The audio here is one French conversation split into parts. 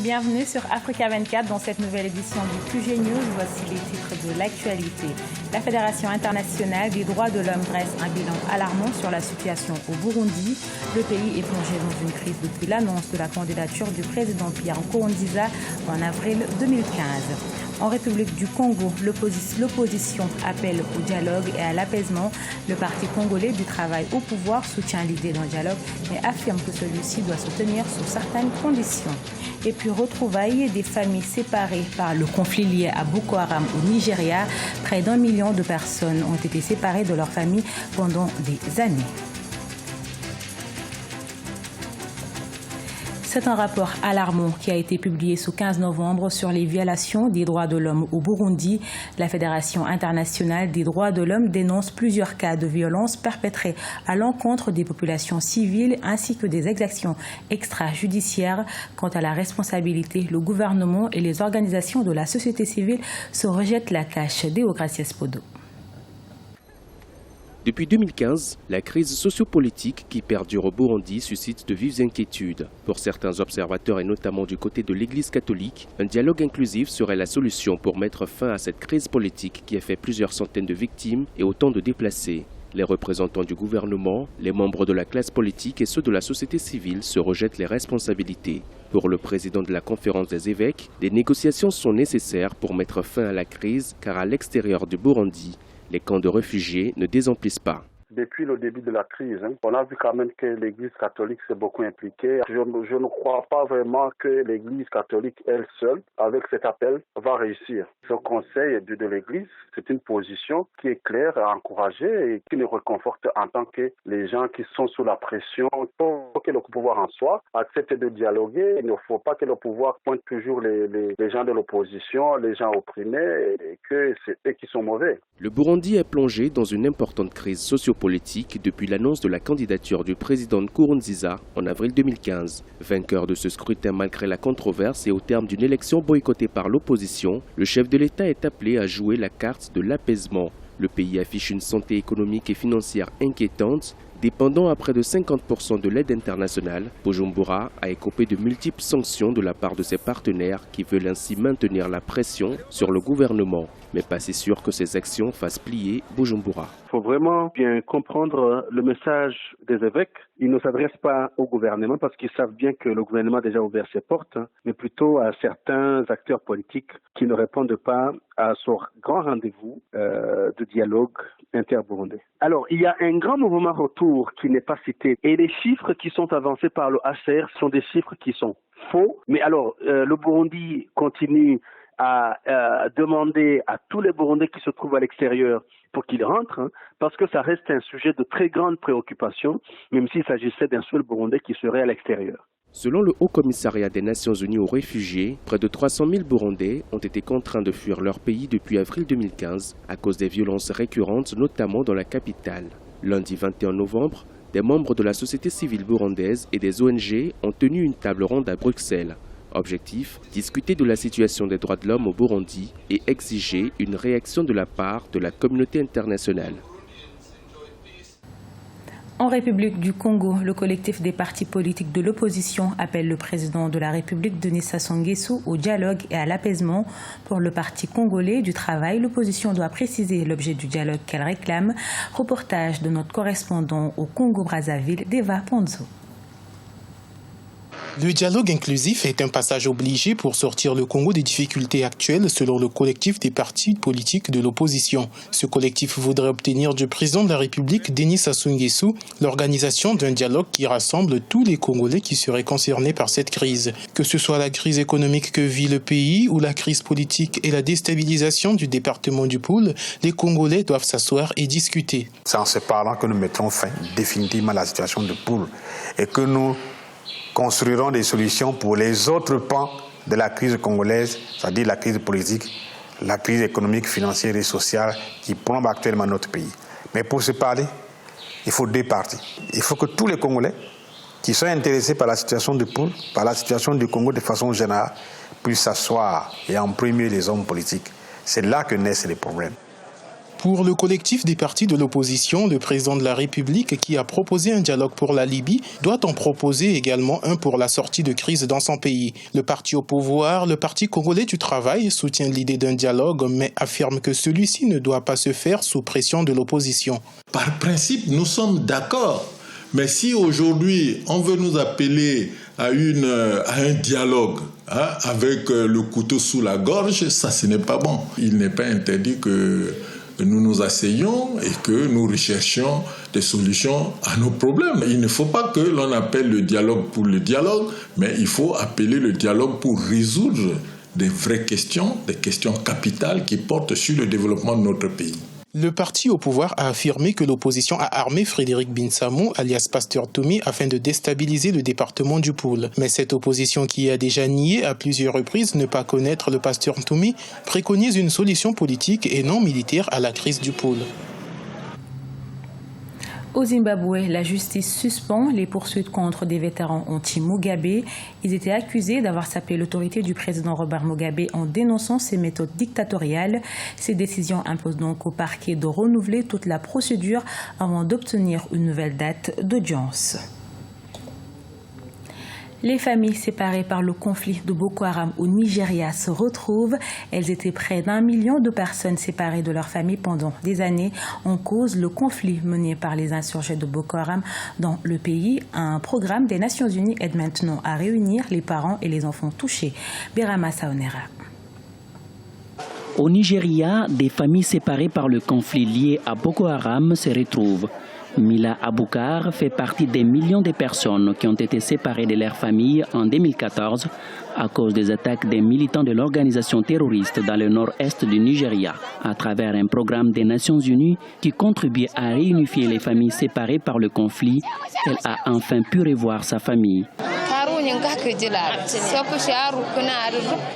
Bienvenue sur Africa 24 dans cette nouvelle édition du QG News. Voici les titres de l'actualité. La Fédération internationale des droits de l'homme dresse un bilan alarmant sur la situation au Burundi. Le pays est plongé dans une crise depuis l'annonce de la candidature du président Pierre Nkurunziza en avril 2015. En République du Congo, l'opposition appelle au dialogue et à l'apaisement. Le Parti congolais du travail au pouvoir soutient l'idée d'un dialogue, mais affirme que celui-ci doit se tenir sous certaines conditions. Et puis retrouvailles des familles séparées par le conflit lié à Boko Haram au Nigeria. Près d'1 million de personnes ont été séparées de leur famille pendant des années. C'est un rapport alarmant qui a été publié ce 15 novembre sur les violations des droits de l'homme au Burundi. La Fédération internationale des droits de l'homme dénonce plusieurs cas de violence perpétrés à l'encontre des populations civiles ainsi que des exactions extrajudiciaires. Quant à la responsabilité, le gouvernement et les organisations de la société civile se rejettent la tâche. Déogracias Podo. Depuis 2015, la crise sociopolitique qui perdure au Burundi suscite de vives inquiétudes. Pour certains observateurs et notamment du côté de l'Église catholique, un dialogue inclusif serait la solution pour mettre fin à cette crise politique qui a fait plusieurs centaines de victimes et autant de déplacés. Les représentants du gouvernement, les membres de la classe politique et ceux de la société civile se rejettent les responsabilités. Pour le président de la conférence des évêques, des négociations sont nécessaires pour mettre fin à la crise car à l'extérieur du Burundi, les camps de réfugiés ne désemplissent pas. Depuis le début de la crise, on a vu quand même que l'Église catholique s'est beaucoup impliquée. Je ne crois pas vraiment que l'Église catholique, elle seule, avec cet appel, va réussir. Ce conseil de l'Église, c'est une position qui est claire, encouragée et qui nous réconforte en tant que les gens qui sont sous la pression. Il faut que le pouvoir en soi accepte de dialoguer. Il ne faut pas que le pouvoir pointe toujours les gens de l'opposition, les gens opprimés, et que c'est eux qui sont mauvais. Le Burundi est plongé dans une importante crise sociopolitique depuis l'annonce de la candidature du président Nkurunziza en avril 2015. Vainqueur de ce scrutin malgré la controverse et au terme d'une élection boycottée par l'opposition, le chef de l'État est appelé à jouer la carte de l'apaisement. Le pays affiche une santé économique et financière inquiétante, dépendant à près de 50% de l'aide internationale. Bujumbura a écopé de multiples sanctions de la part de ses partenaires qui veulent ainsi maintenir la pression sur le gouvernement. Mais pas si sûr que ces actions fassent plier Bujumbura. Il faut vraiment bien comprendre le message des évêques. Ils ne s'adressent pas au gouvernement parce qu'ils savent bien que le gouvernement a déjà ouvert ses portes, mais plutôt à certains acteurs politiques qui ne répondent pas à ce grand rendez-vous de dialogue interburundais. Alors, il y a un grand mouvement retour qui n'est pas cité et les chiffres qui sont avancés par le HCR sont des chiffres qui sont faux. Mais alors, le Burundi continue à demander à tous les Burundais qui se trouvent à l'extérieur pour qu'ils rentrent, parce que ça reste un sujet de très grande préoccupation, même s'il s'agissait d'un seul Burundais qui serait à l'extérieur. Selon le Haut Commissariat des Nations Unies aux réfugiés, près de 300 000 Burundais ont été contraints de fuir leur pays depuis avril 2015 à cause des violences récurrentes, notamment dans la capitale. Lundi 21 novembre, des membres de la société civile burundaise et des ONG ont tenu une table ronde à Bruxelles. Objectif, discuter de la situation des droits de l'homme au Burundi et exiger une réaction de la part de la communauté internationale. En République du Congo, le collectif des partis politiques de l'opposition appelle le président de la République, Denis Sassou Nguesso, au dialogue et à l'apaisement. Pour le Parti congolais du travail, l'opposition doit préciser l'objet du dialogue qu'elle réclame. Reportage de notre correspondant au Congo-Brazzaville, Deva Ponzo. Le dialogue inclusif est un passage obligé pour sortir le Congo des difficultés actuelles selon le collectif des partis politiques de l'opposition. Ce collectif voudrait obtenir du président de la République, Denis Sassou Nguesso, l'organisation d'un dialogue qui rassemble tous les Congolais qui seraient concernés par cette crise. Que ce soit la crise économique que vit le pays ou la crise politique et la déstabilisation du département du Poul, les Congolais doivent s'asseoir et discuter. C'est en se parlant que nous mettrons fin définitivement à la situation de Poul et que nous construirons des solutions pour les autres pans de la crise congolaise, c'est-à-dire la crise politique, la crise économique, financière et sociale qui plombe actuellement notre pays. Mais pour se parler, il faut deux parties. Il faut que tous les Congolais qui sont intéressés par la situation de Poul, par la situation du Congo de façon générale, puissent s'asseoir et en premier les hommes politiques. C'est là que naissent les problèmes. Pour le collectif des partis de l'opposition, le président de la République, qui a proposé un dialogue pour la Libye, doit en proposer également un pour la sortie de crise dans son pays. Le parti au pouvoir, le Parti congolais du travail, soutient l'idée d'un dialogue, mais affirme que celui-ci ne doit pas se faire sous pression de l'opposition. Par principe, nous sommes d'accord. Mais si aujourd'hui, on veut nous appeler à un dialogue avec le couteau sous la gorge, ça, ce n'est pas bon. Il n'est pas interdit que nous nous asseyons et que nous recherchions des solutions à nos problèmes. Il ne faut pas que l'on appelle le dialogue pour le dialogue, mais il faut appeler le dialogue pour résoudre des vraies questions, des questions capitales qui portent sur le développement de notre pays. Le parti au pouvoir a affirmé que l'opposition a armé Frédéric Binsamo, alias Pasteur Toumi, afin de déstabiliser le département du Poul. Mais cette opposition, qui a déjà nié à plusieurs reprises ne pas connaître le Pasteur Toumi, préconise une solution politique et non militaire à la crise du Poul. Au Zimbabwe, la justice suspend les poursuites contre des vétérans anti-Mugabe. Ils étaient accusés d'avoir sapé l'autorité du président Robert Mugabe en dénonçant ses méthodes dictatoriales. Ces décisions imposent donc au parquet de renouveler toute la procédure avant d'obtenir une nouvelle date d'audience. Les familles séparées par le conflit de Boko Haram au Nigeria se retrouvent. Elles étaient près d'1 million de personnes séparées de leur famille pendant des années. En cause, le conflit mené par les insurgés de Boko Haram dans le pays. Un programme des Nations Unies aide maintenant à réunir les parents et les enfants touchés. Birama Saonera. Au Nigeria, des familles séparées par le conflit lié à Boko Haram se retrouvent. Mila Aboukar fait partie des millions de personnes qui ont été séparées de leur famille en 2014 à cause des attaques des militants de l'organisation terroriste dans le nord-est du Nigeria, à travers un programme des Nations Unies qui contribue à réunifier les familles séparées par le conflit. Elle a enfin pu revoir sa famille.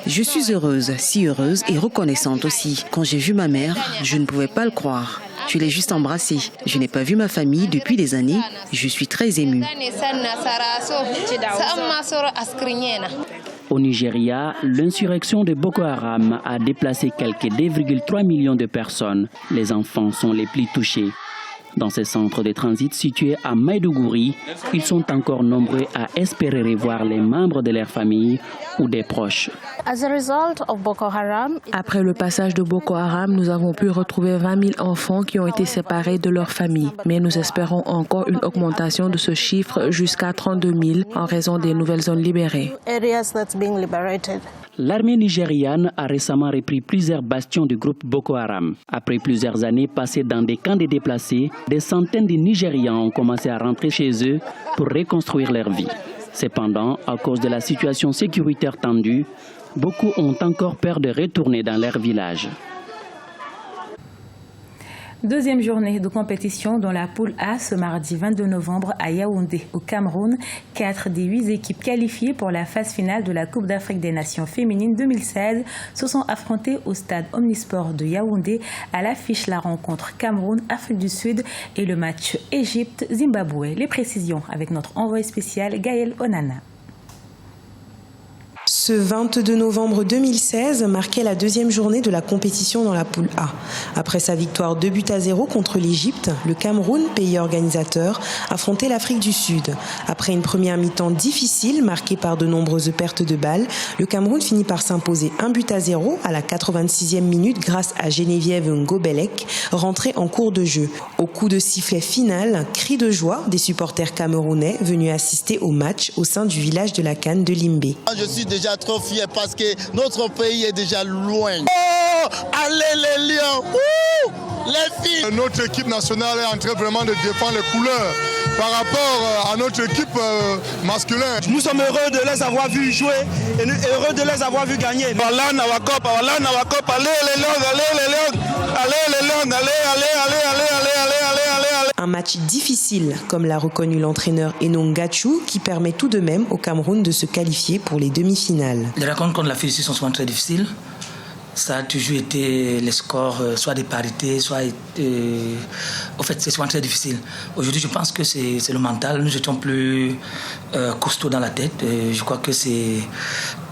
Je suis heureuse, si heureuse et reconnaissante aussi. Quand j'ai vu ma mère, je ne pouvais pas le croire. Je l'ai juste embrassée. Je n'ai pas vu ma famille depuis des années. Je suis très émue. Au Nigeria, l'insurrection de Boko Haram a déplacé quelques 2,3 millions de personnes. Les enfants sont les plus touchés. Dans ces centres de transit situés à Maiduguri, ils sont encore nombreux à espérer revoir les membres de leur famille ou des proches. Après le passage de Boko Haram, nous avons pu retrouver 20 000 enfants qui ont été séparés de leur famille. Mais nous espérons encore une augmentation de ce chiffre jusqu'à 32 000 en raison des nouvelles zones libérées. L'armée nigériane a récemment repris plusieurs bastions du groupe Boko Haram. Après plusieurs années passées dans des camps de déplacés, des centaines de Nigérians ont commencé à rentrer chez eux pour reconstruire leur vie. Cependant, à cause de la situation sécuritaire tendue, beaucoup ont encore peur de retourner dans leur village. Deuxième journée de compétition dans la poule A ce mardi 22 novembre à Yaoundé, au Cameroun. 4 des 8 équipes qualifiées pour la phase finale de la Coupe d'Afrique des Nations féminines 2016 se sont affrontées au stade Omnisport de Yaoundé. À l'affiche, la rencontre Cameroun-Afrique du Sud et le match Égypte-Zimbabwe. Les précisions avec notre envoyé spécial Gaël Onana. Ce 22 novembre 2016 marquait la deuxième journée de la compétition dans la poule A. Après sa victoire 2-0 contre l'Égypte, le Cameroun, pays organisateur, affrontait l'Afrique du Sud. Après une première mi-temps difficile marquée par de nombreuses pertes de balles, le Cameroun finit par s'imposer 1-0 à la 86e minute grâce à Geneviève Ngobelek, rentrée en cours de jeu. Au coup de sifflet final, cri de joie des supporters camerounais venus assister au match au sein du village de la Canne de Limbé. Je suis déjà trop fier parce que notre pays est déjà loin. Oh, allez les Lions! Ouh, les filles! Notre équipe nationale est en train vraiment de défendre les couleurs par rapport à notre équipe masculine. Nous sommes heureux de les avoir vus jouer et heureux de les avoir vus gagner. Voilà Nawakop, allez les Lions, allez les Lions, allez les Lions, allez. Un match difficile, comme l'a reconnu l'entraîneur Enon Gachou, qui permet tout de même au Cameroun de se qualifier pour les demi-finales. Les rencontres contre la Fédération sont souvent très difficiles. Ça a toujours été les scores, soit des parités, soit... Au fait, c'est souvent très difficile. Aujourd'hui, je pense que c'est le mental. Nous étions plus costauds dans la tête. Je crois que c'est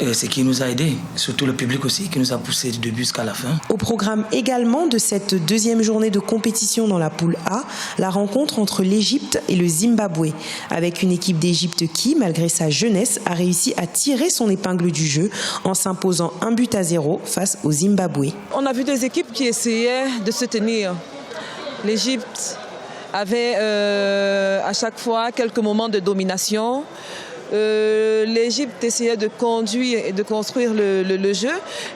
ce qui nous a aidés, surtout le public aussi, qui nous a poussé du début jusqu'à la fin. Au programme également de cette deuxième journée de compétition dans la poule A, la rencontre entre l'Égypte et le Zimbabwe, avec une équipe d'Égypte qui, malgré sa jeunesse, a réussi à tirer son épingle du jeu en s'imposant 1-0 face au Zimbabwe. On a vu des équipes qui essayaient de se tenir. L'Égypte avait à chaque fois quelques moments de domination. L'Égypte essayait de conduire et de construire le jeu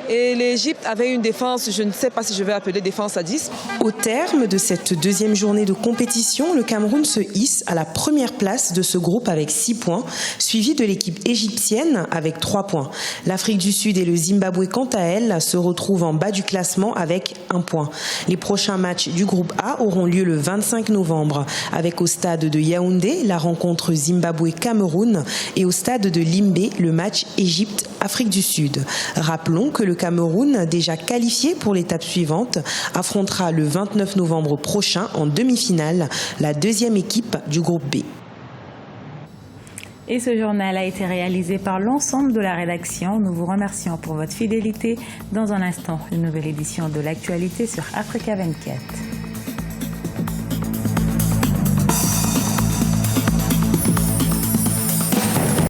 et l'Égypte avait une défense, je ne sais pas si je vais appeler défense à 10. Au terme de cette deuxième journée de compétition, le Cameroun se hisse à la première place de ce groupe avec 6 points, suivi de l'équipe égyptienne avec 3 points. L'Afrique du Sud et le Zimbabwe, quant à elle, se retrouvent en bas du classement avec 1 point. Les prochains matchs du groupe A auront lieu le 25 novembre, avec au stade de Yaoundé la rencontre Zimbabwe-Cameroun et au stade de Limbé, le match Égypte-Afrique du Sud. Rappelons que le Cameroun, déjà qualifié pour l'étape suivante, affrontera le 29 novembre prochain en demi-finale la deuxième équipe du groupe B. Et ce journal a été réalisé par l'ensemble de la rédaction. Nous vous remercions pour votre fidélité. Dans un instant, une nouvelle édition de l'actualité sur Africa 24.